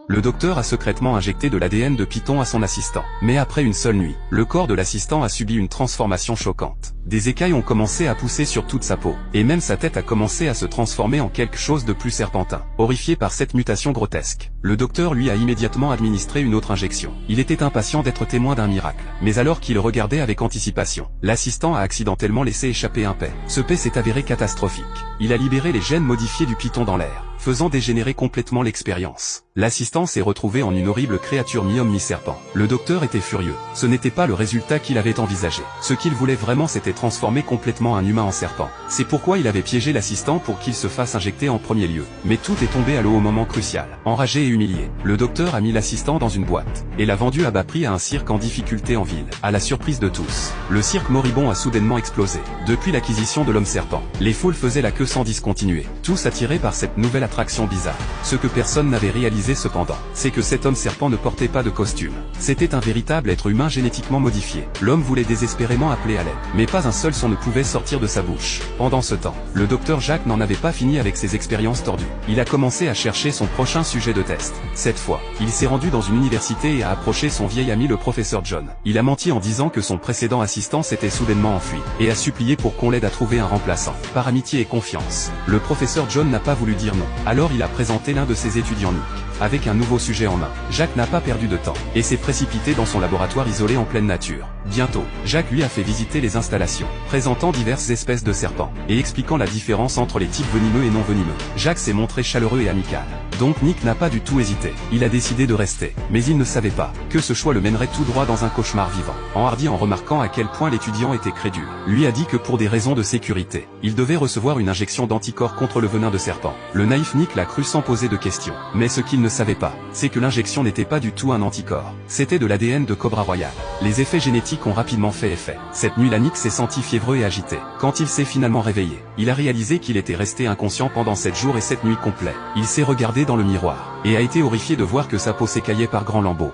Le docteur a secrètement injecté de l'ADN de python à son assistant. Mais après une seule nuit, le corps de l'assistant a subi une transformation choquante. Des écailles ont commencé à pousser sur toute sa peau, et même sa tête a commencé à se transformer en quelque chose de plus serpentin. Horrifié par cette mutation grotesque, le docteur lui a immédiatement administré une autre injection. Il était impatient d'être témoin d'un miracle. Mais alors qu'il regardait avec anticipation, l'assistant a accidentellement laissé échapper un paix. Ce paix s'est avéré catastrophique. Il a libéré les gènes modifiés du python dans l'air, faisant dégénérer complètement l'expérience. L'assistant s'est retrouvé en une horrible créature mi-homme mi-serpent. Le docteur était furieux. Ce n'était pas le résultat qu'il avait envisagé. Ce qu'il voulait vraiment, c'était transformer complètement un humain en serpent. C'est pourquoi il avait piégé l'assistant pour qu'il se fasse injecter en premier lieu. Mais tout est tombé à l'eau au moment crucial. Enragé et humilié, le docteur a mis l'assistant dans une boîte et l'a vendu à bas prix à un cirque en difficulté en ville. À la surprise de tous, le cirque moribond a soudainement explosé. Depuis l'acquisition de l'homme serpent, les foules faisaient la queue sans discontinuer, tous attirés par cette nouvelle attraction bizarre. Ce que personne n'avait réalisé cependant, c'est que cet homme serpent ne portait pas de costume. C'était un véritable être humain génétiquement modifié. L'homme voulait désespérément appeler à l'aide, mais pas un seul son ne pouvait sortir de sa bouche. Pendant ce temps, le docteur Jacques n'en avait pas fini avec ses expériences tordues. Il a commencé à chercher son prochain sujet de test. Cette fois, il s'est rendu dans une université et a approché son vieil ami le professeur John. Il a menti en disant que son précédent assistant s'était soudainement enfui, et a supplié pour qu'on l'aide à trouver un remplaçant. Par amitié et confiance, le professeur John n'a pas voulu dire non. Alors il a présenté l'un de ses étudiants Nick. Avec un nouveau sujet en main, Jacques n'a pas perdu de temps, et s'est précipité dans son laboratoire isolé en pleine nature. Bientôt, Jacques lui a fait visiter les installations, présentant diverses espèces de serpents, et expliquant la différence entre les types venimeux et non venimeux. Jacques s'est montré chaleureux et amical. Donc Nick n'a pas du tout hésité. Il a décidé de rester, mais il ne savait pas que ce choix le mènerait tout droit dans un cauchemar vivant. Enhardi en remarquant à quel point l'étudiant était crédule, lui a dit que pour des raisons de sécurité, il devait recevoir une injection d'anticorps contre le venin de serpent. Le naïf Nick l'a cru sans poser de questions, mais ce qu'il ne savait pas, c'est que l'injection n'était pas du tout un anticorps. C'était de l'ADN de Cobra Royal. Les effets génétiques ont rapidement fait effet. Cette nuit, Nick s'est senti fiévreux et agité. Quand il s'est finalement réveillé, il a réalisé qu'il était resté inconscient pendant 7 jours et 7 nuits complets. Il s'est regardé dans le miroir, et a été horrifié de voir que sa peau s'écaillait par grands lambeaux.